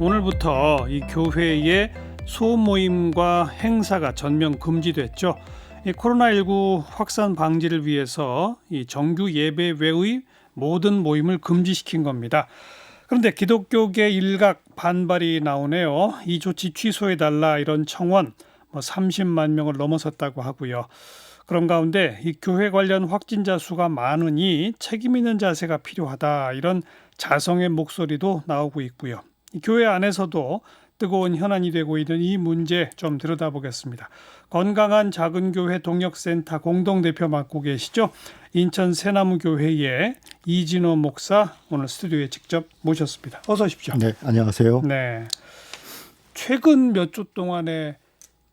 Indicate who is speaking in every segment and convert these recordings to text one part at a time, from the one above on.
Speaker 1: 오늘부터 이 교회의 소모임과 행사가 전면 금지됐죠. 이 코로나19 확산 방지를 위해서 이 정규 예배 외의 모든 모임을 금지시킨 겁니다. 그런데 기독교계 일각 반발이 나오네요. 이 조치 취소해달라 이런 청원 30만 명을 넘어섰다고 하고요. 그런 가운데 이 교회 관련 확진자 수가 많으니 책임 있는 자세가 필요하다 이런 자성의 목소리도 나오고 있고요. 이 교회 안에서도 뜨거운 현안이 되고 있는 이 문제 좀 들여다보겠습니다. 건강한 작은교회 동역센터 공동대표 맡고 계시죠. 인천 새나무교회의 이진호 목사 오늘 스튜디오에 직접 모셨습니다. 어서 오십시오.
Speaker 2: 네, 안녕하세요.
Speaker 1: 네, 최근 몇 주 동안에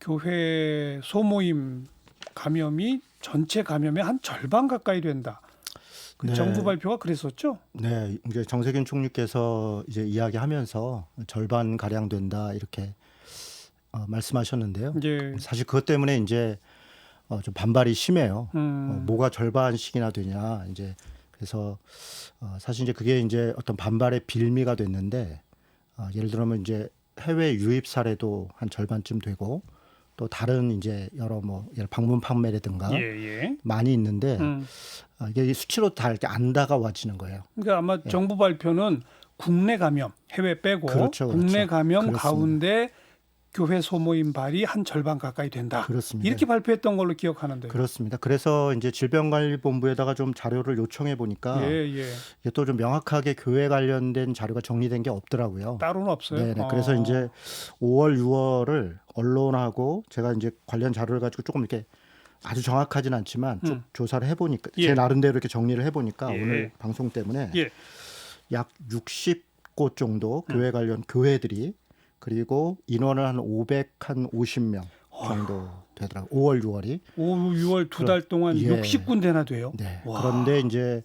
Speaker 1: 교회 소모임 감염이 전체 감염의 한 절반 가까이 된다.
Speaker 2: 네.
Speaker 1: 정부 발표가 그랬었죠?
Speaker 2: 네, 이제 정세균 총리께서 이제 이야기하면서 절반 가량 된다 이렇게 말씀하셨는데요.
Speaker 1: 이제
Speaker 2: 사실 그것 때문에 이제 좀 반발이 심해요.
Speaker 1: 음.
Speaker 2: 뭐가 절반씩이나 되냐 이제 그래서 사실 이제 그게 이제 어떤 반발의 빌미가 됐는데 예를 들면 이제 해외 유입 사례도 한 절반쯤 되고 또 다른 이제 여러 방문 판매라든가
Speaker 1: 예.
Speaker 2: 많이 있는데 이게 수치로 다 이렇게 안 다가와지는 거예요.
Speaker 1: 그러니까 아마 정부 발표는 국내 감염, 해외 빼고
Speaker 2: 그렇죠.
Speaker 1: 국내 감염
Speaker 2: 그렇습니다.
Speaker 1: 가운데 교회 소모임 발이 한 절반 가까이 된다.
Speaker 2: 그렇습니다.
Speaker 1: 이렇게 발표했던 걸로 기억하는데요.
Speaker 2: 그렇습니다. 그래서 이제 질병관리본부에다가 좀 자료를 요청해 보니까
Speaker 1: 예.
Speaker 2: 이게 또 좀 명확하게 교회 관련된 자료가 정리된 게 없더라고요.
Speaker 1: 따로는 없어요.
Speaker 2: 네. 그래서 이제 5월, 6월을 언론하고 제가 이제 관련 자료를 가지고 조금 이렇게 아주 정확하진 않지만 쭉 조사를 해보니까
Speaker 1: 예.
Speaker 2: 제 나름대로 이렇게 정리를 해보니까
Speaker 1: 예.
Speaker 2: 오늘 방송 때문에
Speaker 1: 예.
Speaker 2: 약 60곳 정도 교회 관련 교회들이 그리고 인원은 한 550명 정도 되더라고요. 5월, 6월이.
Speaker 1: 5, 6월 두 달 동안
Speaker 2: 예.
Speaker 1: 60군데나 돼요.
Speaker 2: 네.
Speaker 1: 와.
Speaker 2: 그런데 이제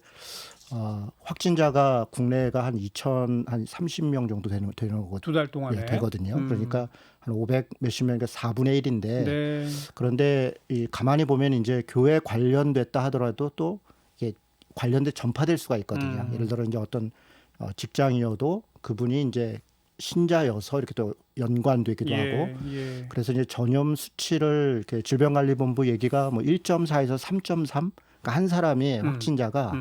Speaker 2: 확진자가 국내가 한 30명 정도 되는 거거든요.
Speaker 1: 두 달 동안에
Speaker 2: 되거든요. 그러니까 한 500 몇십 명이니까 4분의 1인데
Speaker 1: 네.
Speaker 2: 그런데 가만히 보면 이제 교회 관련됐다 하더라도 또 이게 관련돼 전파될 수가 있거든요. 예를 들어 이제 어떤 직장이어도 그분이 이제 신자여서 이렇게 또 연관되기도 하고
Speaker 1: 예.
Speaker 2: 그래서 이제 전염 수치를 이렇게 질병관리본부 얘기가 1.4에서 3.3 그러니까 한 사람이 확진자가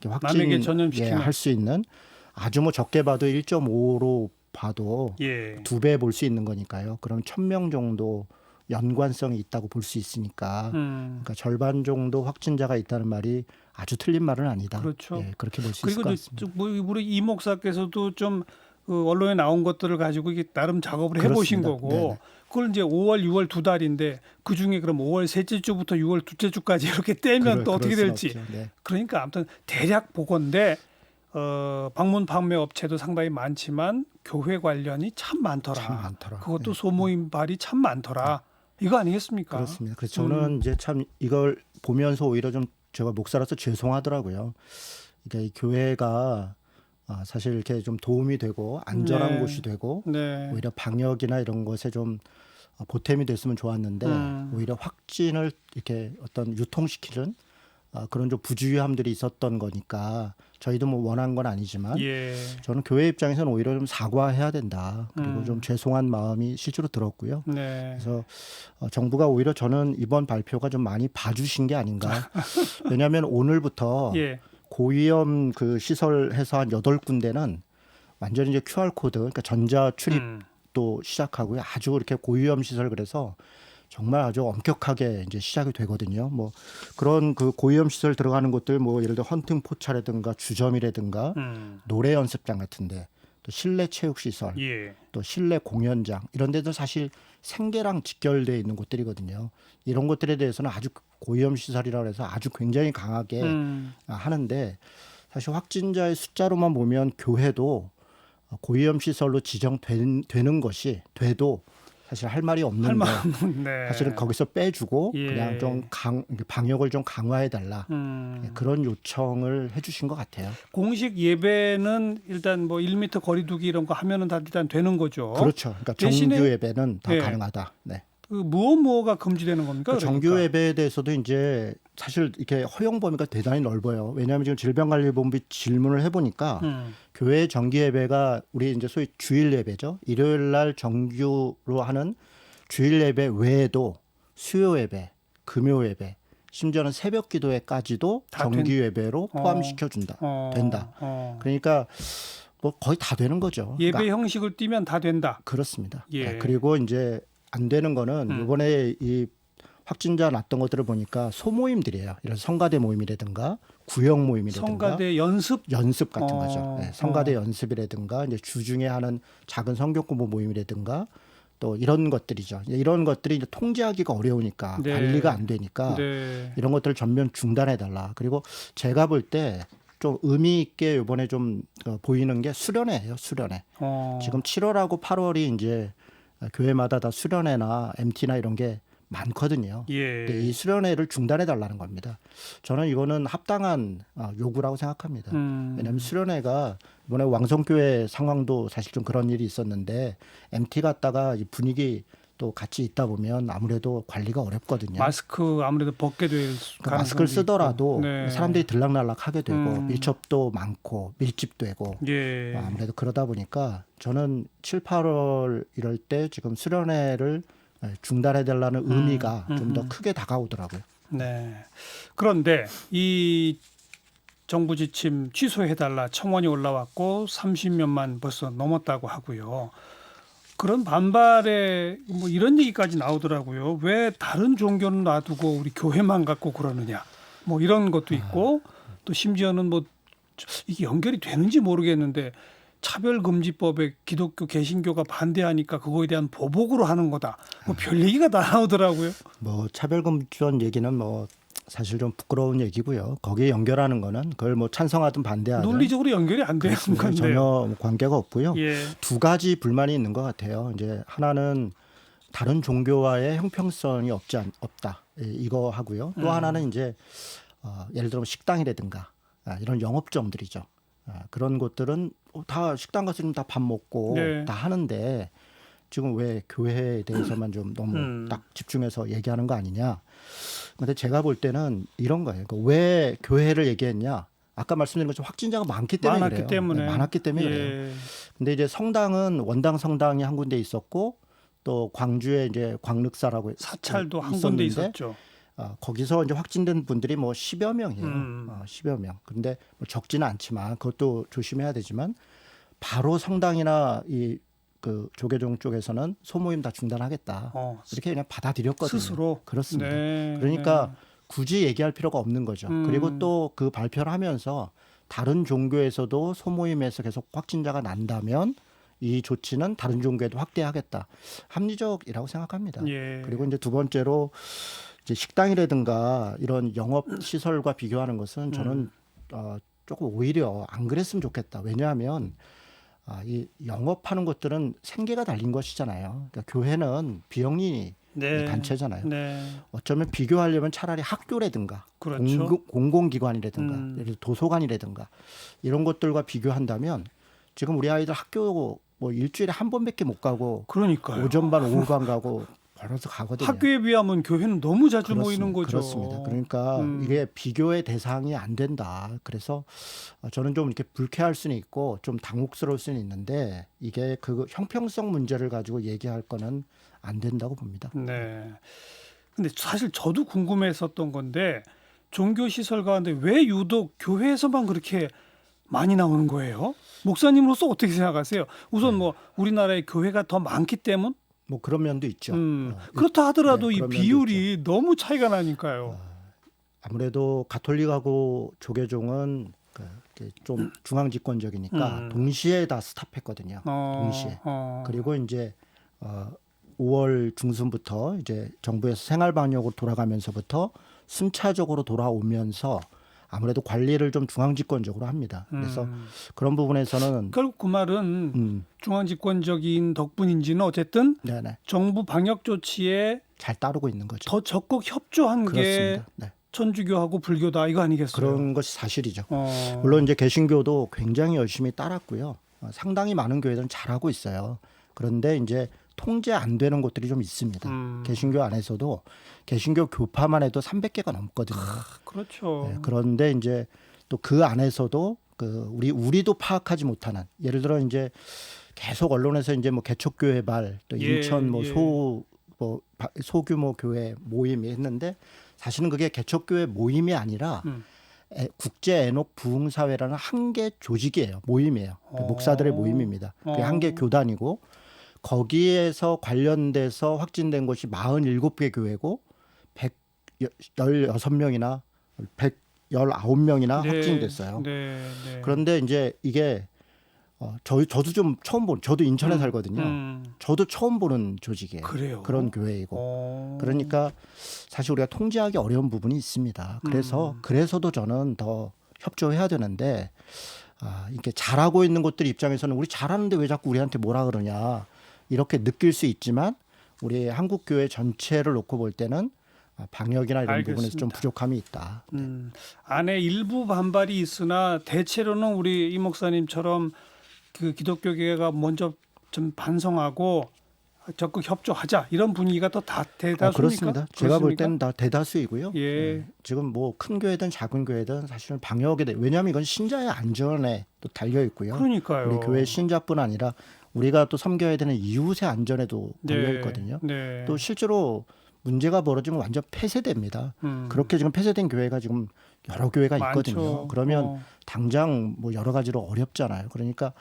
Speaker 2: 이렇게
Speaker 1: 남에게 전염시키는
Speaker 2: 할 수 있는 아주 적게 봐도 1.5로 봐도
Speaker 1: 예.
Speaker 2: 2배 볼 수 있는 거니까요. 그럼 1,000명 정도 연관성이 있다고 볼 수 있으니까 그러니까 절반 정도 확진자가 있다는 말이 아주 틀린 말은 아니다.
Speaker 1: 그렇죠.
Speaker 2: 예, 그렇게 볼 수 있을 것
Speaker 1: 그리고
Speaker 2: 같습니다.
Speaker 1: 우리 이 목사께서도 좀 그 언론에 나온 것들을 가지고 이게 나름 작업을 해보신
Speaker 2: 그렇습니다.
Speaker 1: 거고
Speaker 2: 네네.
Speaker 1: 그걸 이제 5월, 6월 두 달인데 그 중에 그럼 5월 셋째 주부터 6월 둘째 주까지 이렇게 떼면 또 어떻게
Speaker 2: 그럴
Speaker 1: 될지.
Speaker 2: 수는 없죠. 네.
Speaker 1: 그러니까 아무튼 대략 보건데 방문 판매 업체도 상당히 많지만 교회 관련이 참 많더라.
Speaker 2: 참 많더라.
Speaker 1: 그것도
Speaker 2: 네.
Speaker 1: 소모임 발이 참 많더라. 이거 아니겠습니까?
Speaker 2: 그렇습니다. 그래서 저는 이제 참 이걸 보면서 오히려 좀 제가 목사로서 죄송하더라고요. 그러니까 이 교회가 사실 이렇게 좀 도움이 되고 안전한
Speaker 1: 네.
Speaker 2: 곳이 되고
Speaker 1: 네.
Speaker 2: 오히려 방역이나 이런 것에 좀 보탬이 됐으면 좋았는데 오히려 확진을 이렇게 어떤 유통시키는 그런 좀 부주의함들이 있었던 거니까 저희도 원한 건 아니지만
Speaker 1: 예.
Speaker 2: 저는 교회 입장에서는 오히려 좀 사과해야 된다. 그리고 좀 죄송한 마음이 실제로 들었고요.
Speaker 1: 네.
Speaker 2: 그래서 정부가 오히려 저는 이번 발표가 좀 많이 봐주신 게 아닌가. 왜냐하면 오늘부터
Speaker 1: 예.
Speaker 2: 고위험 그 시설해서 한 8군데는 완전히 이제 QR 코드, 그러니까 전자 출입도 시작하고요. 아주 이렇게 고위험 시설 그래서 정말 아주 엄격하게 이제 시작이 되거든요. 그런 그 고위험 시설 들어가는 곳들 예를 들어 헌팅 포차라든가 주점이라든가 노래 연습장 같은데 또 실내 체육 시설,
Speaker 1: 예.
Speaker 2: 또 실내 공연장 이런 데도 사실 생계랑 직결되어 있는 곳들이거든요. 이런 것들에 대해서는 아주 고위험 시설이라고 해서 아주 굉장히 강하게 하는데 사실 확진자의 숫자로만 보면 교회도 고위험 시설로 지정되는 것이 돼도 사실 할 말이 없는데
Speaker 1: 네.
Speaker 2: 사실은 거기서 빼주고
Speaker 1: 예.
Speaker 2: 그냥 좀 방역을 좀 강화해달라 그런 요청을 해주신 것 같아요.
Speaker 1: 공식 예배는 일단 1m 거리두기 이런 거 하면은 다 일단 되는 거죠.
Speaker 2: 그렇죠. 그러니까
Speaker 1: 대신에
Speaker 2: 정규 예배는 다
Speaker 1: 예.
Speaker 2: 가능하다. 네.
Speaker 1: 그 무엇가 금지되는 겁니까?
Speaker 2: 정규 예배에 대해서도 이제 사실 이렇게 허용 범위가 대단히 넓어요. 왜냐하면 지금 질병관리본부 질문을 해보니까 교회 정기 예배가 우리 이제 소위 주일 예배죠. 일요일 날 정규로 하는 주일 예배 외에도 수요 예배, 금요 예배, 심지어는 새벽 기도회까지도 정기 예배로 포함시켜 준다. 된다. 그러니까 뭐 거의 다 되는 거죠.
Speaker 1: 예배
Speaker 2: 그러니까
Speaker 1: 형식을 띠면 다 된다.
Speaker 2: 그렇습니다.
Speaker 1: 예.
Speaker 2: 네, 그리고 이제 안 되는 거는 이번에 이 확진자 났던 것들을 보니까 소모임들이에요. 이런 성가대 모임이라든가 구역 모임이라든가
Speaker 1: 성가대 연습
Speaker 2: 같은 거죠. 네, 성가대 연습이라든가 이제 주중에 하는 작은 성경 공부 모임이라든가 또 이런 것들이죠. 이런 것들이 이제 통제하기가 어려우니까
Speaker 1: 네.
Speaker 2: 관리가 안 되니까
Speaker 1: 네.
Speaker 2: 이런 것들을 전면 중단해 달라. 그리고 제가 볼 때 좀 의미 있게 이번에 좀 보이는 게 수련회예요. 수련회. 지금 7월하고 8월이 이제 교회마다 다 수련회나 MT나 이런 게 많거든요.
Speaker 1: 예.
Speaker 2: 근데 이 수련회를 중단해 달라는 겁니다. 저는 이거는 합당한 요구라고 생각합니다. 왜냐하면 수련회가 이번에 왕성교회 상황도 사실 좀 그런 일이 있었는데 MT 갔다가 이 분위기 또 같이 있다 보면 아무래도 관리가 어렵거든요.
Speaker 1: 마스크 아무래도 벗게 될
Speaker 2: 그러니까 마스크를 쓰더라도
Speaker 1: 네.
Speaker 2: 사람들이 들락날락하게 되고 밀접도 많고 밀집되고
Speaker 1: 예.
Speaker 2: 아무래도 그러다 보니까 저는 7, 8월 이럴 때 지금 수련회를 중단해 달라는 의미가 좀 더 크게 다가오더라고요.
Speaker 1: 네. 그런데 이 정부 지침 취소해달라 청원이 올라왔고 30명만 벌써 넘었다고 하고요. 그런 반발에 뭐 이런 얘기까지 나오더라고요. 왜 다른 종교는 놔두고 우리 교회만 갖고 그러느냐. 뭐 이런 것도 있고 또 심지어는 뭐 이게 연결이 되는지 모르겠는데 차별금지법에 기독교 개신교가 반대하니까 그거에 대한 보복으로 하는 거다. 뭐 별 얘기가 다 나오더라고요.
Speaker 2: 뭐 차별금지원 얘기는 뭐 사실 좀 부끄러운 얘기고요. 거기에 연결하는 거는 그걸 뭐 찬성하든 반대하든
Speaker 1: 논리적으로 연결이 안 되는 건데요.
Speaker 2: 전혀 관계가 없고요.
Speaker 1: 예.
Speaker 2: 두 가지 불만이 있는 것 같아요. 이제 하나는 다른 종교와의 형평성이 없다. 이거 하고요. 또 하나는 이제 예를 들어 식당이라든가 이런 영업점들이죠. 그런 곳들은 다 식당 가서 다 밥 먹고
Speaker 1: 네.
Speaker 2: 다 하는데 지금 왜 교회에 대해서만 좀 너무 딱 집중해서 얘기하는 거 아니냐. 근데 제가 볼 때는 이런 거예요. 그러니까 왜 교회를 얘기했냐. 아까 말씀드린 것처럼 확진자가 많기 때문에
Speaker 1: 많았기
Speaker 2: 그래요.
Speaker 1: 때문에.
Speaker 2: 네, 많았기 때문에
Speaker 1: 예.
Speaker 2: 그래요. 근데 이제 성당은 원당 성당이 한 군데 있었고 또 광주에 이제 광륵사라고
Speaker 1: 사찰도 한 군데 있었죠.
Speaker 2: 거기서 이제 확진된 분들이 뭐 10여 명이에요. 10여 명. 근데 뭐 적지는 않지만 그것도 조심해야 되지만 바로 성당이나 그 조계종 쪽에서는 소모임 다 중단하겠다. 이렇게 그냥 받아들였거든요.
Speaker 1: 스스로.
Speaker 2: 그렇습니다.
Speaker 1: 네.
Speaker 2: 그러니까 굳이 얘기할 필요가 없는 거죠. 그리고 또 그 발표를 하면서 다른 종교에서도 소모임에서 계속 확진자가 난다면 이 조치는 다른 종교에도 확대하겠다. 합리적이라고 생각합니다.
Speaker 1: 예.
Speaker 2: 그리고 이제 두 번째로 이제 식당이라든가 이런 영업 시설과 비교하는 것은 저는 조금 오히려 안 그랬으면 좋겠다. 왜냐하면 이 영업하는 것들은 생계가 달린 것이잖아요. 그러니까 교회는 비영리
Speaker 1: 네.
Speaker 2: 단체잖아요.
Speaker 1: 네.
Speaker 2: 어쩌면 비교하려면 차라리 학교라든가
Speaker 1: 그렇죠.
Speaker 2: 공공기관이라든가 예를 들어 도서관이라든가 이런 것들과 비교한다면 지금 우리 아이들 학교 뭐 일주일에 한 번밖에 못 가고
Speaker 1: 그러니까요.
Speaker 2: 오전반 오후반 가고 벌어서 가거든요.
Speaker 1: 학교에 비하면 교회는 너무 자주 모이는 거죠.
Speaker 2: 그렇습니다. 그러니까 이게 비교의 대상이 안 된다. 그래서 저는 좀 이렇게 불쾌할 수는 있고 좀 당혹스러울 수는 있는데 이게 그 형평성 문제를 가지고 얘기할 거는 안 된다고 봅니다.
Speaker 1: 네. 근데 사실 저도 궁금했었던 건데 종교 시설 가운데 왜 유독 교회에서만 그렇게 많이 나오는 거예요? 목사님으로서 어떻게 생각하세요? 우선 뭐 우리나라의 교회가 더 많기 때문?
Speaker 2: 뭐 그런 면도 있죠.
Speaker 1: 그렇다 하더라도
Speaker 2: 네,
Speaker 1: 이
Speaker 2: 그런 면도
Speaker 1: 비율이 너무 차이가 나니까요.
Speaker 2: 아무래도 가톨릭하고 조계종은 좀 중앙 집권적이니까 동시에 다 스탑했거든요. 동시에. 그리고 이제 5월 중순부터 이제 정부에서 생활 방역으로 돌아가면서부터 순차적으로 돌아오면서 아무래도 관리를 좀 중앙 집권적으로 합니다. 그래서 그런 부분에서는
Speaker 1: 결국 그 말은 중앙 집권적인 덕분인지는 어쨌든
Speaker 2: 네네.
Speaker 1: 정부 방역 조치에
Speaker 2: 잘 따르고 있는 거죠.
Speaker 1: 더 적극 협조한 게
Speaker 2: 그렇습니다. 네.
Speaker 1: 천주교하고 불교다 이거 아니겠어요?
Speaker 2: 그런 것이 사실이죠. 물론 이제 개신교도 굉장히 열심히 따랐고요. 상당히 많은 교회들은 잘하고 있어요. 그런데 이제 통제 안 되는 곳들이 좀 있습니다.
Speaker 1: 음.
Speaker 2: 개신교 안에서도 개신교 교파만 해도 300개가 넘거든요.
Speaker 1: 그렇죠.
Speaker 2: 네, 그런데 이제 또 그 안에서도 그 우리도 파악하지 못하는 예를 들어 이제 계속 언론에서 이제 뭐 개척교회 발 또
Speaker 1: 예,
Speaker 2: 인천 뭐
Speaker 1: 예.
Speaker 2: 소규모 교회 모임이 했는데 사실은 그게 개척교회 모임이 아니라
Speaker 1: 음.
Speaker 2: 국제 애녹 부흥사회라는 한 개 조직이에요. 모임이에요. 그 목사들의 모임입니다. 그게 한 개 교단이고 거기에서 관련돼서 확진된 곳이 47개 교회고 116명이나 119명이나
Speaker 1: 네,
Speaker 2: 확진됐어요.
Speaker 1: 네, 네.
Speaker 2: 그런데 이제 이게 저도 좀 처음 저도 인천에 살거든요. 저도 처음 보는 조직이에요.
Speaker 1: 그래요.
Speaker 2: 그런 교회이고. 그러니까 사실 우리가 통제하기 어려운 부분이 있습니다. 그래서도 저는 더 협조해야 되는데 이렇게 잘하고 있는 곳들 입장에서는 우리 잘하는데 왜 자꾸 우리한테 뭐라 그러냐 이렇게 느낄 수 있지만 우리 한국 교회 전체를 놓고 볼 때는 방역이나 이런
Speaker 1: 알겠습니다.
Speaker 2: 부분에서 좀 부족함이 있다.
Speaker 1: 안에 일부 반발이 있으나 대체로는 우리 이 목사님처럼 그 기독교계가 먼저 좀 반성하고 적극 협조하자 이런 분위기가 더 다 대다수입니까?
Speaker 2: 그렇습니다. 제가 볼
Speaker 1: 그렇습니까?
Speaker 2: 때는 다 대다수이고요.
Speaker 1: 예.
Speaker 2: 지금 뭐 큰 교회든 작은 교회든 사실은 방역에 대해 왜냐하면 이건 신자의 안전에 또 달려 있고요.
Speaker 1: 그러니까요.
Speaker 2: 우리 교회 신자뿐 아니라 우리가 또 섬겨야 되는 이웃의 안전에도 달려
Speaker 1: 네,
Speaker 2: 있거든요.
Speaker 1: 네.
Speaker 2: 또 실제로 문제가 벌어지면 완전 폐쇄됩니다.
Speaker 1: 음.
Speaker 2: 그렇게 지금 폐쇄된 교회가 지금 여러 교회가 있거든요.
Speaker 1: 많죠.
Speaker 2: 그러면 당장 뭐 여러 가지로 어렵잖아요. 그러니까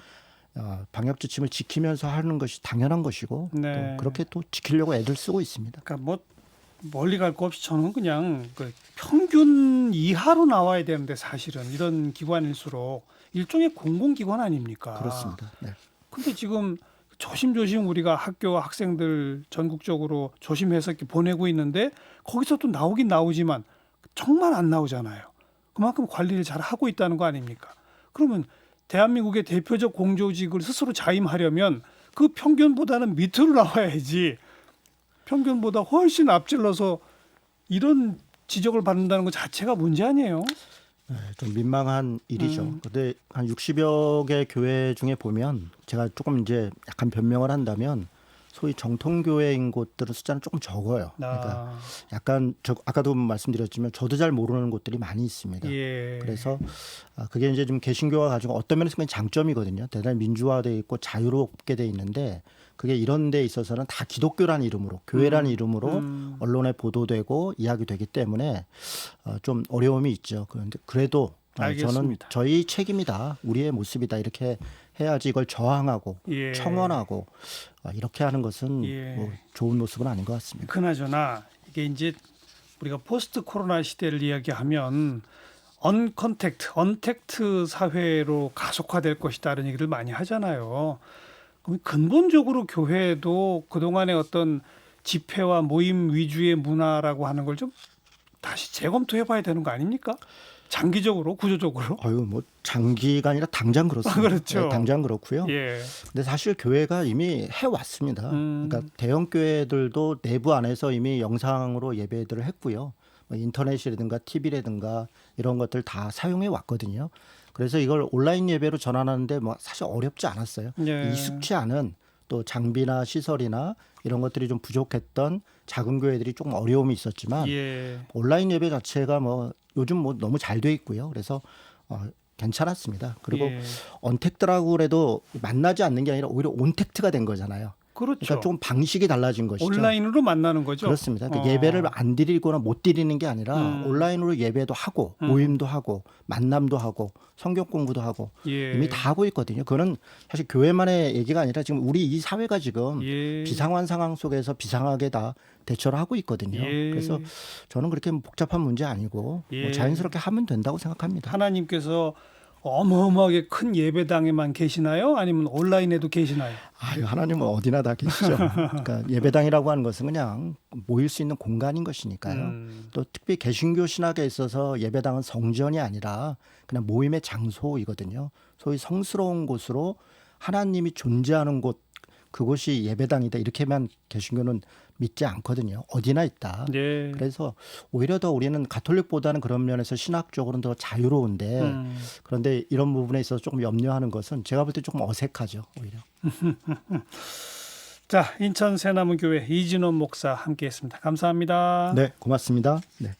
Speaker 2: 방역 지침을 지키면서 하는 것이 당연한 것이고
Speaker 1: 네.
Speaker 2: 또 그렇게 또 지키려고 애들 쓰고 있습니다.
Speaker 1: 그러니까 뭐 멀리 갈 거 없이 저는 그냥 그 평균 이하로 나와야 되는데 사실은 이런 기관일수록 일종의 공공기관 아닙니까?
Speaker 2: 그렇습니다. 네.
Speaker 1: 근데 지금 조심조심 우리가 학교 학생들 전국적으로 조심해서 이렇게 보내고 있는데 거기서 또 나오긴 나오지만 정말 안 나오잖아요. 그만큼 관리를 잘 하고 있다는 거 아닙니까? 그러면 대한민국의 대표적 공조직을 스스로 자임하려면 그 평균보다는 밑으로 나와야지 평균보다 훨씬 앞질러서 이런 지적을 받는다는 것 자체가 문제 아니에요?
Speaker 2: 네, 좀 민망한 일이죠. 근데 한 60여 개 교회 중에 보면 제가 조금 이제 약간 변명을 한다면 소위 정통교회인 곳들은 숫자는 조금 적어요. 그러니까 약간 아까도 말씀드렸지만 저도 잘 모르는 곳들이 많이 있습니다.
Speaker 1: 예.
Speaker 2: 그래서 그게 이제 좀 개신교가 가지고 어떤 면에서 그냥 장점이거든요. 대단히 민주화돼 있고 자유롭게 돼 있는데 그게 이런 데 있어서는 다 기독교라는 이름으로 교회라는 이름으로 언론에 보도되고 이야기되기 때문에 좀 어려움이 있죠. 그런데 그래도 저는
Speaker 1: 알겠습니다.
Speaker 2: 저희 책임이다. 우리의 모습이다. 이렇게 해야지 이걸 저항하고
Speaker 1: 예.
Speaker 2: 청원하고 이렇게 하는 것은
Speaker 1: 예.
Speaker 2: 뭐 좋은 모습은 아닌 것 같습니다.
Speaker 1: 그나저나 이게 이제 우리가 포스트 코로나 시대를 이야기하면 언택트 사회로 가속화될 것이다라는 얘기를 많이 하잖아요. 그럼 근본적으로 교회도 그동안의 어떤 집회와 모임 위주의 문화라고 하는 걸 좀 다시 재검토해 봐야 되는 거 아닙니까? 장기적으로 구조적으로.
Speaker 2: 뭐 장기가 아니라 당장 그렇습니다.
Speaker 1: 그렇죠.
Speaker 2: 네, 당장 그렇고요.
Speaker 1: 예.
Speaker 2: 근데 사실 교회가 이미 해왔습니다. 그러니까 대형 교회들도 내부 안에서 이미 영상으로 예배들을 했고요. 뭐 인터넷이라든가 TV라든가 이런 것들 다 사용해 왔거든요. 그래서 이걸 온라인 예배로 전환하는데 뭐 사실 어렵지 않았어요.
Speaker 1: 예.
Speaker 2: 익숙치 않은 또 장비나 시설이나 이런 것들이 좀 부족했던 작은 교회들이 조금 어려움이 있었지만
Speaker 1: 예.
Speaker 2: 온라인 예배 자체가 뭐 요즘 뭐 너무 잘 돼 있고요. 그래서 괜찮았습니다. 그리고
Speaker 1: 예.
Speaker 2: 언택트라고 그래도 만나지 않는 게 아니라 오히려 온택트가 된 거잖아요.
Speaker 1: 그렇죠.
Speaker 2: 그러니까 조금 방식이 달라진 것이죠.
Speaker 1: 온라인으로 만나는 거죠.
Speaker 2: 그렇습니다. 그러니까 예배를 안 드리거나 못 드리는 게 아니라 온라인으로 예배도 하고 모임도 하고 만남도 하고 성경 공부도 하고
Speaker 1: 예.
Speaker 2: 이미 다 하고 있거든요. 그거는 사실 교회만의 얘기가 아니라 지금 우리 이 사회가 지금
Speaker 1: 예.
Speaker 2: 비상한 상황 속에서 비상하게 다 대처를 하고 있거든요.
Speaker 1: 예.
Speaker 2: 그래서 저는 그렇게 복잡한 문제 아니고
Speaker 1: 예.
Speaker 2: 뭐 자연스럽게 하면 된다고 생각합니다.
Speaker 1: 하나님께서 어마어마하게 큰 예배당에만 계시나요? 아니면 온라인에도 계시나요?
Speaker 2: 하나님은 어디나 다 계시죠. 그러니까 예배당이라고 하는 것은 그냥 모일 수 있는 공간인 것이니까요. 또 특히 개신교 신학에 있어서 예배당은 성전이 아니라 그냥 모임의 장소이거든요. 소위 성스러운 곳으로 하나님이 존재하는 곳, 그곳이 예배당이다. 이렇게만 개신교는 믿지 않거든요. 어디나 있다.
Speaker 1: 네.
Speaker 2: 그래서 오히려 더 우리는 가톨릭보다는 그런 면에서 신학적으로는 더 자유로운데 그런데 이런 부분에 있어서 조금 염려하는 것은 제가 볼 때 조금 어색하죠. 오히려.
Speaker 1: 자, 인천 새나무교회 이진원 목사 함께했습니다. 감사합니다.
Speaker 2: 네, 고맙습니다. 네.